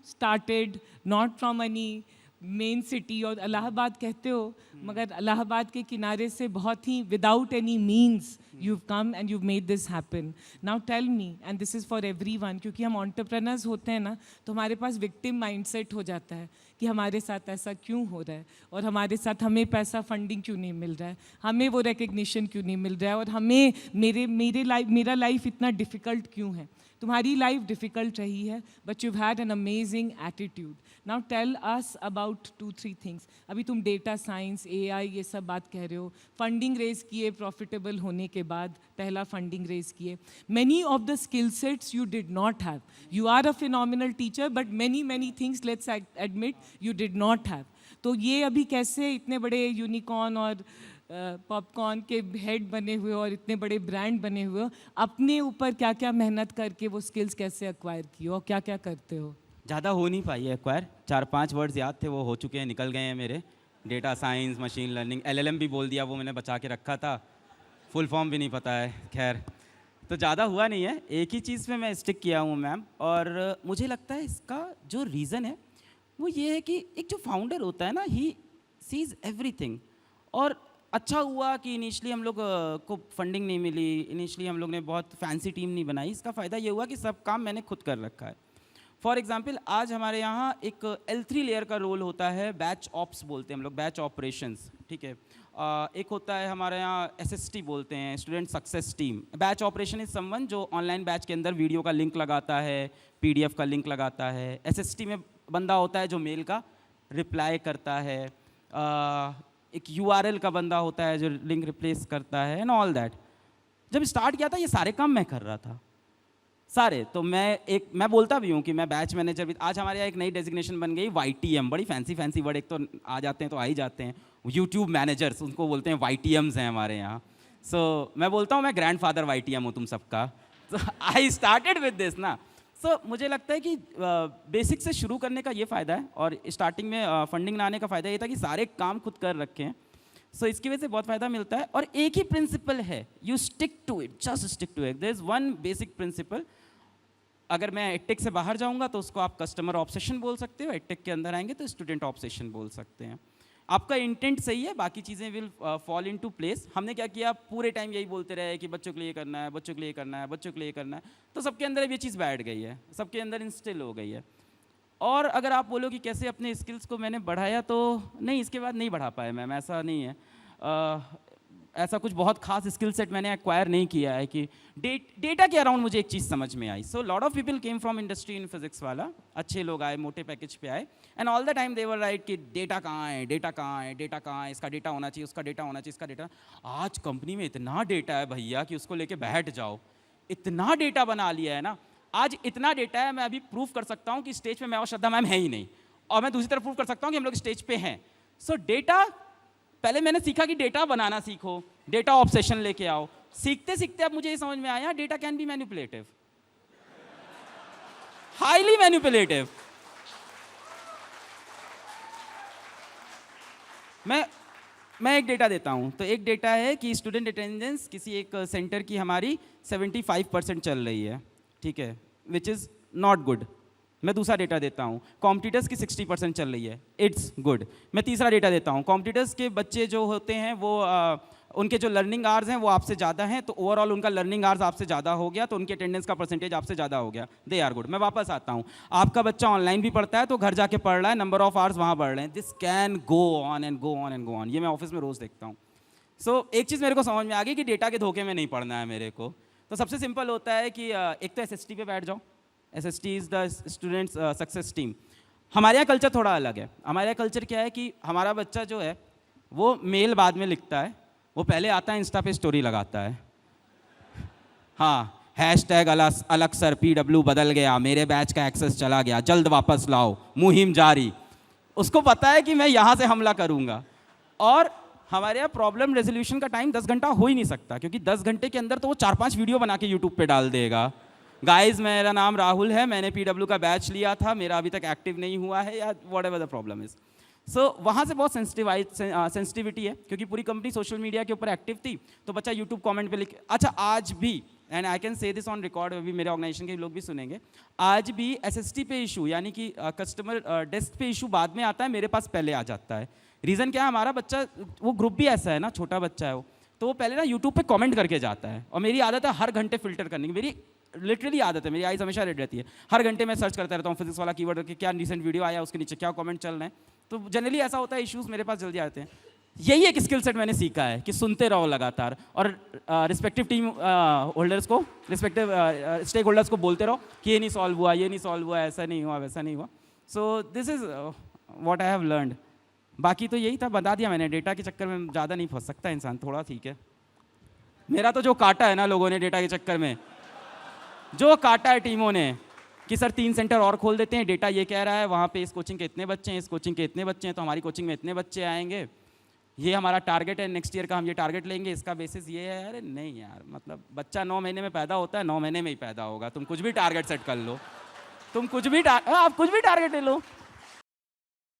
started not from any main city और इलाहाबाद कहते हो, मगर इलाहाबाद के किनारे से बहुत ही without any means you come and you made this happen. Now tell me, and this is for everyone, क्योंकि हम एंटरप्रेन्योर्स होते हैं ना, तो हमारे पास विक्टिम माइंडसेट हो जाता है कि हमारे साथ ऐसा क्यों हो रहा है, और हमारे साथ हमें पैसा फंडिंग क्यों नहीं मिल रहा है, हमें वो रिकग्निशन क्यों नहीं मिल रहा है, और हमें मेरा लाइफ इतना डिफ़िकल्ट क्यों है. तुम्हारी लाइफ डिफ़िकल्ट रही है, but you had an amazing attitude. Now tell us about 2-3 things. अभी तुम डेटा साइंस, AI ये सब बात कह रहे हो, फंडिंग रेज किए प्रॉफिटेबल होने के बाद, पहला फंडिंग रेज किए. Many of the skill sets you did not have. You are a phenomenal teacher, but many things let's admit you did not have. तो ये अभी कैसे इतने बड़े यूनिकॉर्न और पॉपकॉर्न के हेड बने हुए और इतने बड़े ब्रांड बने हुए हो, अपने ऊपर क्या क्या मेहनत करके वो स्किल्स कैसे एक्वायर की हो, और क्या क्या करते हो? ज़्यादा हो नहीं पाई है एक्वायर. 4-5 वर्ड्स याद थे, वो हो चुके हैं, निकल गए हैं मेरे. Data science, machine learning, LLM भी बोल दिया, वो मैंने बचा के रखा था. फुल फॉर्म भी नहीं पता है. खैर, तो ज़्यादा हुआ नहीं है. एक ही चीज़ पे मैं स्टिक किया हूँ मैम, और मुझे लगता है इसका जो रीज़न है वो ये है कि एक जो फाउंडर होता है ना, ही सीज एवरीथिंग. और अच्छा हुआ कि इनिशियली हम लोग को फंडिंग नहीं मिली, इनिशियली हम लोग ने बहुत फैंसी टीम नहीं बनाई. इसका फ़ायदा ये हुआ कि सब काम मैंने खुद कर रखा है. फॉर एग्जांपल, आज हमारे यहाँ एक L3 लेयर का रोल होता है, बैच ऑप्स बोलते हैं हम लोग, बैच ऑपरेशंस. ठीक है. एक होता है हमारे यहाँ SST बोलते हैं, student success team. Batch operation is someone जो ऑनलाइन बैच के अंदर वीडियो का लिंक लगाता है, PDF का लिंक लगाता है. SST में बंदा होता है जो मेल का रिप्लाई करता है. एक URL का बंदा होता है जो लिंक रिप्लेस करता है, एंड ऑल दैट. जब स्टार्ट किया था ये सारे काम मैं कर रहा था, सारे. तो मैं बोलता भी हूँ कि मैं बैच मैनेजर भी. आज हमारे यहाँ एक नई डेजिग्नेशन बन गई, YTM. बड़ी फैंसी वर्ड, एक तो आ जाते हैं तो आ ही जाते हैं. यूट्यूब मैनेजर्स, उनको बोलते हैं YTMs हैं हमारे यहाँ. सो मैं बोलता हूँ मैं ग्रैंड फादर YTM हूँ तुम सबका. तो आई स्टार्टेड विद दिस ना. सो मुझे लगता है कि बेसिक से शुरू करने का ये फ़ायदा है, और स्टार्टिंग में फंडिंग ना आने का फ़ायदा ये था कि सारे काम खुद कर रखे हैं. सो इसकी वजह से बहुत फ़ायदा मिलता है. और एक ही प्रिंसिपल है, you stick to it, just stick to it. There is one basic principle. अगर मैं एडटेक से बाहर जाऊंगा तो उसको आप कस्टमर ऑब्सेशन बोल सकते हो, एडटेक के अंदर आएंगे तो स्टूडेंट ऑब्सेशन बोल सकते हैं. आपका इंटेंट सही है, बाकी चीज़ें will fall into place. हमने क्या किया, पूरे टाइम यही बोलते रहे कि बच्चों के लिए करना है, बच्चों के लिए करना है, बच्चों के लिए करना है. तो सबके अंदर अब ये चीज़ बैठ गई है, सबके अंदर इंस्टिल हो गई है. और अगर आप बोलो कि कैसे अपने स्किल्स को मैंने बढ़ाया, तो नहीं, इसके बाद नहीं बढ़ा पाया मैम, ऐसा नहीं है. ऐसा कुछ बहुत खास स्किल सेट मैंने एक्वायर नहीं किया है कि डेटा के अराउंड मुझे एक चीज़ समझ में आई. So lot of people came from industry in physics वाला, अच्छे लोग आए, मोटे पैकेज पे आए, and all the time they were right कि डेटा कहाँ है, डेटा कहाँ है, डेटा कहाँ है, इसका डेटा होना चाहिए, उसका डेटा होना चाहिए, इसका डेटा. आज कंपनी में इतना डेटा है भैया कि उसको लेके बैठ जाओ. इतना डेटा बना लिया है ना, आज इतना डेटा है, मैं अभी प्रूव कर सकता हूँ कि स्टेज पे मैं और श्रद्धा मैम है ही नहीं, और मैं दूसरी तरफ प्रूव कर सकता हूँ कि हम लोग स्टेज पे हैं. सो डेटा, पहले मैंने सीखा कि डेटा बनाना सीखो, डेटा ऑब्सेशन लेके आओ. सीखते सीखते अब मुझे ये समझ में आया, data can be manipulative, highly manipulative. मैं एक डेटा देता हूं. तो एक डेटा है कि स्टूडेंट अटेंडेंस किसी एक सेंटर की हमारी 75% चल रही है, ठीक है, विच इज़ नॉट गुड. मैं दूसरा डेटा देता हूँ, कॉम्पिटिटर्स की 60% चल रही है, इट्स गुड. मैं तीसरा डेटा देता हूँ, कॉम्पिटिटर्स के बच्चे जो होते हैं वो उनके जो लर्निंग आवर्स हैं वो आपसे ज़्यादा हैं, तो ओवरऑल उनका लर्निंग आवर्स आपसे ज़्यादा हो गया, तो उनके अटेंडेंस का परसेंटेज आपसे ज़्यादा हो गया, दे आर गुड. मैं वापस आता हूँ, आपका बच्चा ऑनलाइन भी पढ़ता है तो घर जाके पढ़ रहा है, नंबर ऑफ आवर्स वहाँ बढ़ रहे हैं. This can go on and go on and go on. ये मैं ऑफिस में रोज़ देखता हूँ. सो एक चीज़ मेरे को समझ में आ गई कि डेटा के धोखे में नहीं पढ़ना है मेरे को. तो सबसे सिंपल होता है कि एक तो SST पे बैठ जाओ. SST is the students success team. हमारे यहाँ कल्चर थोड़ा अलग है. हमारे यहाँ कल्चर क्या है कि हमारा बच्चा जो है वो मेल बाद में लिखता है, वो पहले आता है इंस्टा पे स्टोरी लगाता है. हाँ, हैशटैग अलग सर PW बदल गया, मेरे बैच का एक्सेस चला गया, जल्द वापस लाओ, मुहिम जारी. उसको पता है कि मैं यहाँ से हमला करूँगा. और हमारे यहाँ प्रॉब्लम रेजोल्यूशन का टाइम 10 घंटा हो ही नहीं सकता, क्योंकि 10 घंटे के अंदर तो वो 4-5 वीडियो बना के यूट्यूब पे डाल देगा. गाइज, मेरा नाम राहुल है, मैंने PW का बैच लिया था, मेरा अभी तक एक्टिव नहीं हुआ है, या whatever the problem is. So वहाँ से बहुत सेंसिटिविटी है, क्योंकि पूरी कंपनी सोशल मीडिया के ऊपर एक्टिव थी. तो बच्चा यूट्यूब कमेंट पे लिख, अच्छा आज भी and I can say this on record, अभी मेरे ऑर्गेनाइजेशन के लोग भी सुनेंगे, आज भी SST पे इशू यानी कि कस्टमर डेस्क पे इशू बाद में आता है, मेरे पास पहले आ जाता है। रीज़न क्या है, हमारा बच्चा, वो ग्रुप भी ऐसा है ना, छोटा बच्चा है वो, तो वो पहले ना यूट्यूब पे कमेंट करके जाता है, और मेरी आदत है हर घंटे फिल्टर करने की, मेरी लिटरली आदत है, मेरी आइज़ हमेशा रेड रहती है, हर घंटे मैं सर्च करता रहता हूँ फिजिक्स वाला कीवर्ड कि क्या रिसेंट वीडियो आया, उसके नीचे क्या कमेंट चल रहे हैं। तो जनरली ऐसा होता है, इश्यूज़ मेरे पास जल्दी आते हैं। यही एक स्किल सेट मैंने सीखा है कि सुनते रहो लगातार, और रिस्पेक्टिव टीम होल्डर्स को, रिस्पेक्टिव स्टेक होल्डर्स को बोलते रहो कि ये नहीं सॉल्व हुआ, ये नहीं सॉल्व हुआ, ऐसा नहीं हुआ, वैसा नहीं हुआ। So this is what I have learned. बाकी तो यही था, बता दिया मैंने, डेटा के चक्कर में ज़्यादा नहीं फंस सकता इंसान, थोड़ा ठीक है। मेरा तो जो काटा है ना लोगों ने डेटा के चक्कर में, जो काटा है टीमों ने कि सर 3 सेंटर और खोल देते हैं, डेटा ये कह रहा है वहाँ पे इस कोचिंग के इतने बच्चे हैं, इस कोचिंग के इतने बच्चे हैं, तो हमारी कोचिंग में इतने बच्चे आएंगे, ये हमारा टारगेट है, नेक्स्ट ईयर का हम ये टारगेट लेंगे, इसका बेसिस ये है। अरे नहीं यार, मतलब बच्चा 9 महीने में पैदा होता है, 9 महीने में ही पैदा होगा, तुम कुछ भी टारगेट सेट कर लो, तुम कुछ भी आप कुछ भी टारगेट ले लो,